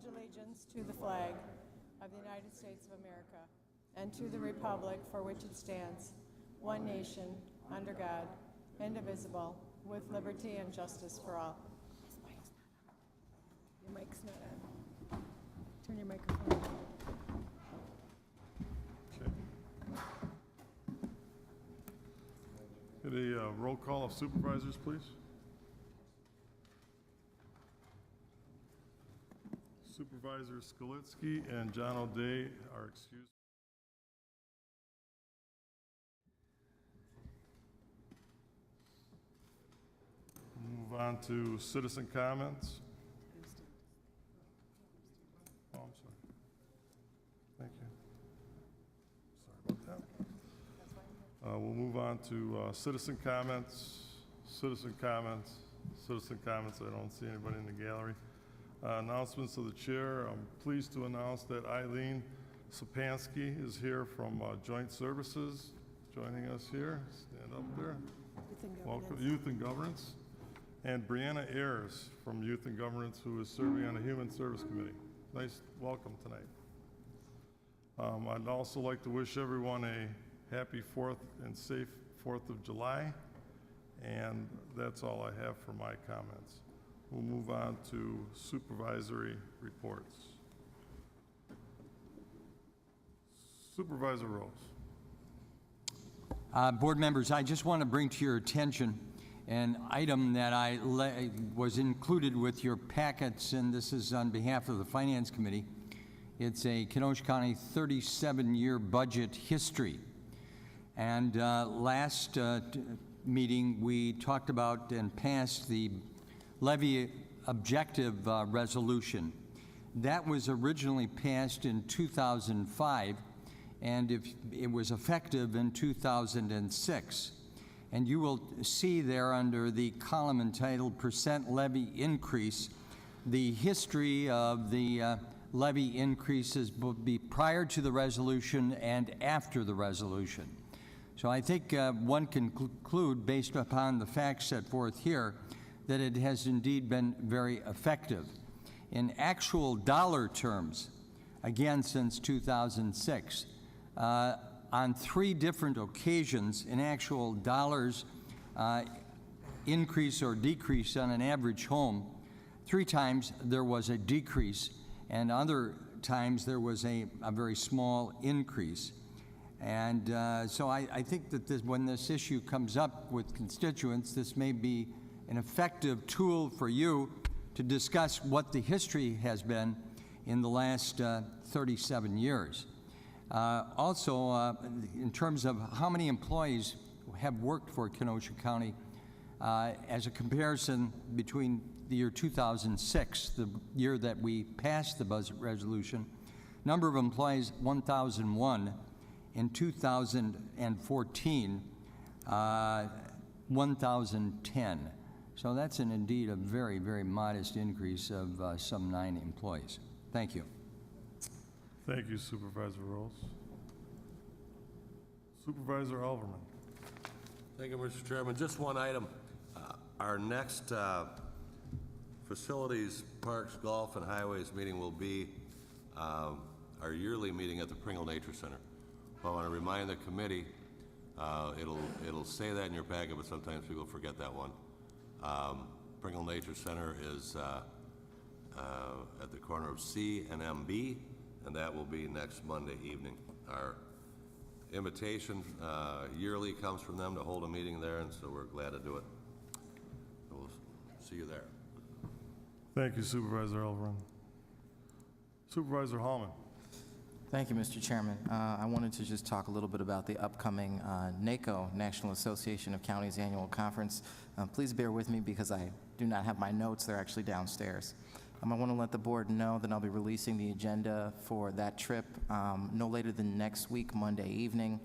pledge allegiance to the flag of the United States of America and to the republic for which it stands, one nation, under God, indivisible, with liberty and justice for all. Your mic's not on. Turn your microphone on. Get a roll call of supervisors, please. Supervisor Skalitsky and John O'Day are excused. Move on to citizen comments. Oh, I'm sorry. Thank you. Sorry about that. We'll move on to citizen comments. Citizen comments. Citizen comments. I don't see anybody in the gallery. Announcements of the chair. I'm pleased to announce that Eileen Sapansky is here from Joint Services, joining us here. Stand up there. Welcome, Youth and Governance. And Brianna Ayers from Youth and Governance, who is serving on the Human Service Committee. Nice welcome tonight. I'd also like to wish everyone a happy 4th and safe 4th of July. And that's all I have for my comments. We'll move on to supervisory reports. Supervisor Rose. Board members, I just want to bring to your attention an item that was included with your packets, and this is on behalf of the Finance Committee. It's a Kenosha County 37-year budget history. And last meeting, we talked about and passed the levy objective resolution. That was originally passed in 2005, and it was effective in 2006. And you will see there under the column entitled Percent Levy Increase, the history of the levy increases will be prior to the resolution and after the resolution. So I think one can conclude, based upon the facts set forth here, that it has indeed been very effective. In actual dollar terms, again since 2006, on 3 different occasions in actual dollars increase or decrease on an average home, 3 times there was a decrease, and other times there was a very small increase. And so I think that when this issue comes up with constituents, this may be an effective tool for you to discuss what the history has been in the last 37 years. Also, in terms of how many employees have worked for Kenosha County, as a comparison between the year 2006, the year that we passed the budget resolution, number of employees 1,001. In 2014, 1,010. So that's indeed a very, very modest increase of some 9 employees. Thank you. Thank you, Supervisor Rose. Supervisor Alverman. Thank you, Mr. Chairman. Just one item. Our next Facilities, Parks, Golf, and Highways meeting will be our yearly meeting at the Pringle Nature Center. I want to remind the committee, it'll say that in your packet, but sometimes people forget that one. Pringle Nature Center is at the corner of C and MB, and that will be next Monday evening. Our invitation yearly comes from them to hold a meeting there, and so we're glad to do it. We'll see you there. Thank you, Supervisor Alverman. Supervisor Hallman. Thank you, Mr. Chairman. I wanted to just talk a little bit about the upcoming NACO, National Association of Counties Annual Conference. Please bear with me because I do not have my notes. They're actually downstairs. I want to let the board know that I'll be releasing the agenda for that trip no later than next week, Monday evening.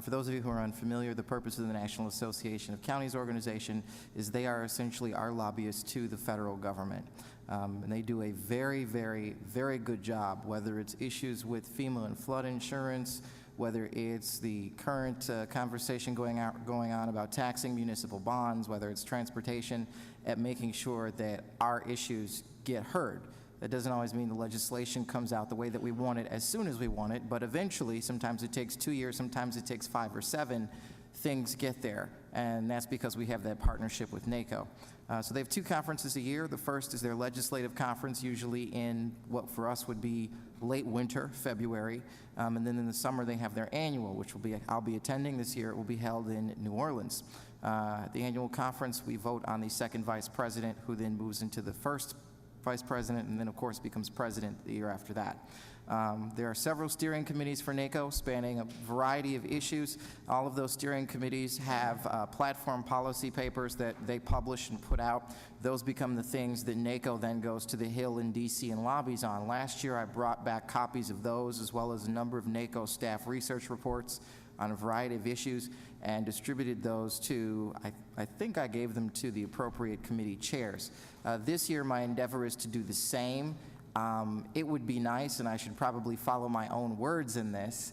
For those of you who are unfamiliar, the purpose of the National Association of Counties organization is they are essentially our lobbyists to the federal government. And they do a very, very, very good job, whether it's issues with FEMA and flood insurance, whether it's the current conversation going on about taxing municipal bonds, whether it's transportation, at making sure that our issues get heard. That doesn't always mean the legislation comes out the way that we want it as soon as we want it, but eventually, sometimes it takes 2 years, sometimes it takes 5 or 7, things get there, and that's because we have that partnership with NACO. So they have 2 conferences a year. The first is their legislative conference, usually in what for us would be late winter, February, and then in the summer they have their annual, which will be, I'll be attending this year. It will be held in New Orleans. At the annual conference, we vote on the second vice president, who then moves into the first vice president, and then, of course, becomes president the year after that. There are several steering committees for NACO spanning a variety of issues. All of those steering committees have platform policy papers that they publish and put out. Those become the things that NACO then goes to the Hill in D.C. and lobbies on. Last year, I brought back copies of those, as well as a number of NACO staff research reports on a variety of issues, and distributed those to, I think I gave them to the appropriate committee chairs. This year, my endeavor is to do the same. It would be nice, and I should probably follow my own words in this,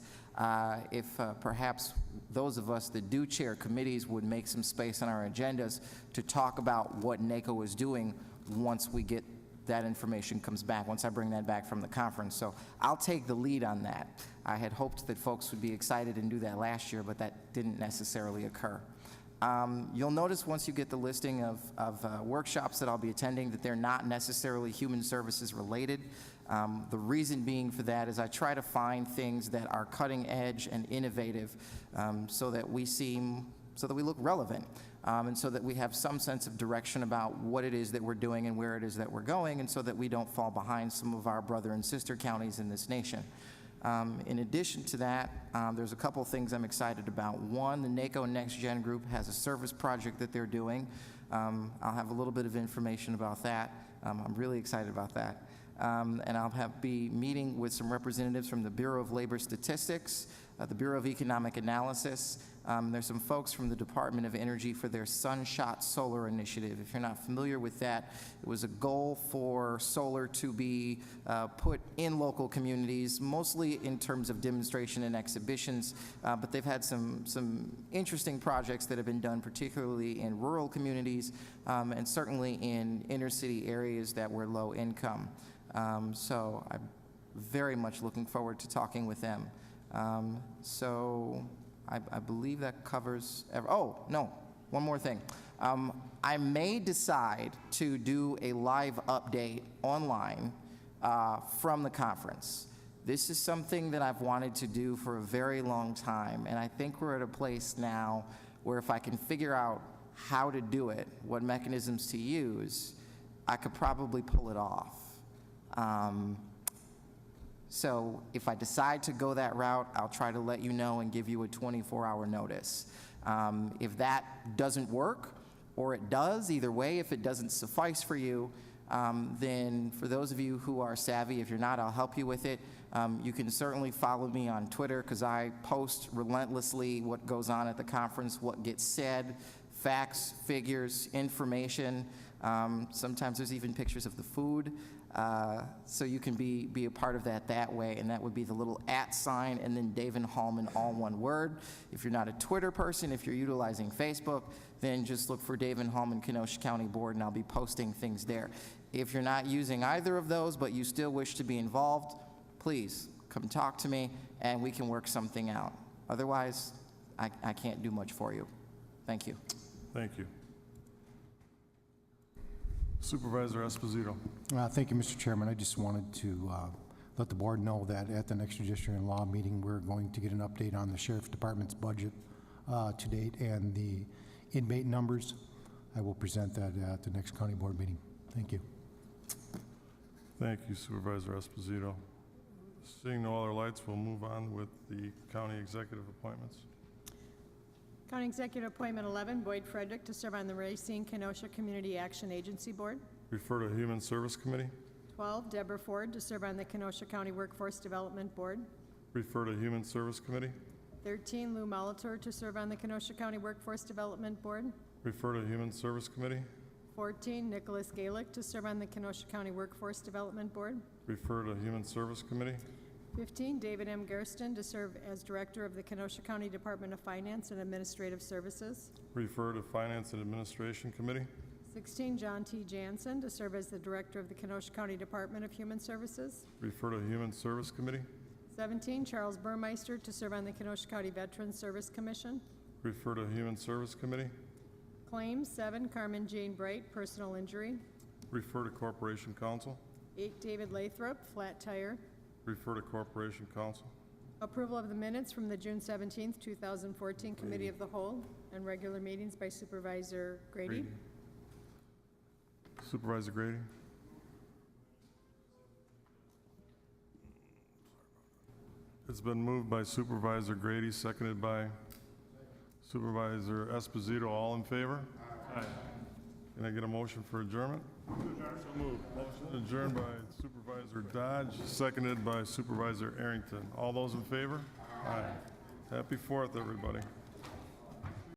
if perhaps those of us that do chair committees would make some space on our agendas to talk about what NACO is doing once we get that information comes back, once I bring that back from the conference. So I'll take the lead on that. I had hoped that folks would be excited and do that last year, but that didn't necessarily occur. You'll notice once you get the listing of workshops that I'll be attending that they're not necessarily human services related. The reason being for that is I try to find things that are cutting edge and innovative, so that we look relevant, and so that we have some sense of direction about what it is that we're doing and where it is that we're going, and so that we don't fall behind some of our brother and sister counties in this nation. In addition to that, there's a couple things I'm excited about. One, the NACO Next Gen group has a service project that they're doing. I'll have a little bit of information about that. I'm really excited about that. And I'll be meeting with some representatives from the Bureau of Labor Statistics, the Bureau of Economic Analysis. There's some folks from the Department of Energy for their Sunshot Solar Initiative. If you're not familiar with that, it was a goal for solar to be put in local communities, mostly in terms of demonstration and exhibitions, but they've had some interesting projects that have been done, particularly in rural communities, and certainly in inner city areas that were low income. So I'm very much looking forward to talking with them. I believe that covers, oh, no, one more thing. I may decide to do a live update online from the conference. This is something that I've wanted to do for a very long time, and I think we're at a place now where if I can figure out how to do it, what mechanisms to use, I could probably pull it off. So if I decide to go that route, I'll try to let you know and give you a 24-hour notice. If that doesn't work, or it does, either way, if it doesn't suffice for you, then for those of you who are savvy, if you're not, I'll help you with it. You can certainly follow me on Twitter, because I post relentlessly what goes on at the conference, what gets said, facts, figures, information. Sometimes there's even pictures of the food. So you can be a part of that way, and that would be the little @ sign and then David Hallman, all one word. If you're not a Twitter person, if you're utilizing Facebook, then just look for David Hallman Kenosha County Board, and I'll be posting things there. If you're not using either of those, but you still wish to be involved, please come talk to me, and we can work something out. Otherwise, I can't do much for you. Thank you. Thank you. Supervisor Esposito. Thank you, Mr. Chairman. I just wanted to let the board know that at the next Judiciary and Law meeting, we're going to get an update on the Sheriff's Department's budget to date and the inmate numbers. I will present that at the next county board meeting. Thank you. Thank you, Supervisor Esposito. Seeing no other lights, we'll move on with the county executive appointments. County Executive Appointment 11, Boyd Frederick, to serve on the Racine Kenosha Community Action Agency Board. Refer to Human Service Committee. 12, Deborah Ford, to serve on the Kenosha County Workforce Development Board. Refer to Human Service Committee. 13, Lou Molitor, to serve on the Kenosha County Workforce Development Board. Refer to Human Service Committee. 14, Nicholas Galick, to serve on the Kenosha County Workforce Development Board. Refer to Human Service Committee. 15, David M. Gersten, to serve as Director of the Kenosha County Department of Finance and Administrative Services. Refer to Finance and Administration Committee. 16, John T. Jansen, to serve as the Director of the Kenosha County Department of Human Services. Refer to Human Service Committee. 17, Charles Burmeister, to serve on the Kenosha County Veterans Service Commission. Refer to Human Service Committee. Claims, 7, Carmen Jane Bright, personal injury. Refer to Corporation Council. 8, David Lathrop, flat tire. Refer to Corporation Council. Approval of the minutes from the June 17th, 2014 Committee of the Whole and regular meetings by Supervisor Grady. Supervisor Grady. It's been moved by Supervisor Grady, seconded by Supervisor Esposito. All in favor? Aye. Can I get a motion for adjournment? So moved. Motion adjourned by Supervisor Dodge, seconded by Supervisor Arrington. All those in favor? Aye. Happy 4th, everybody.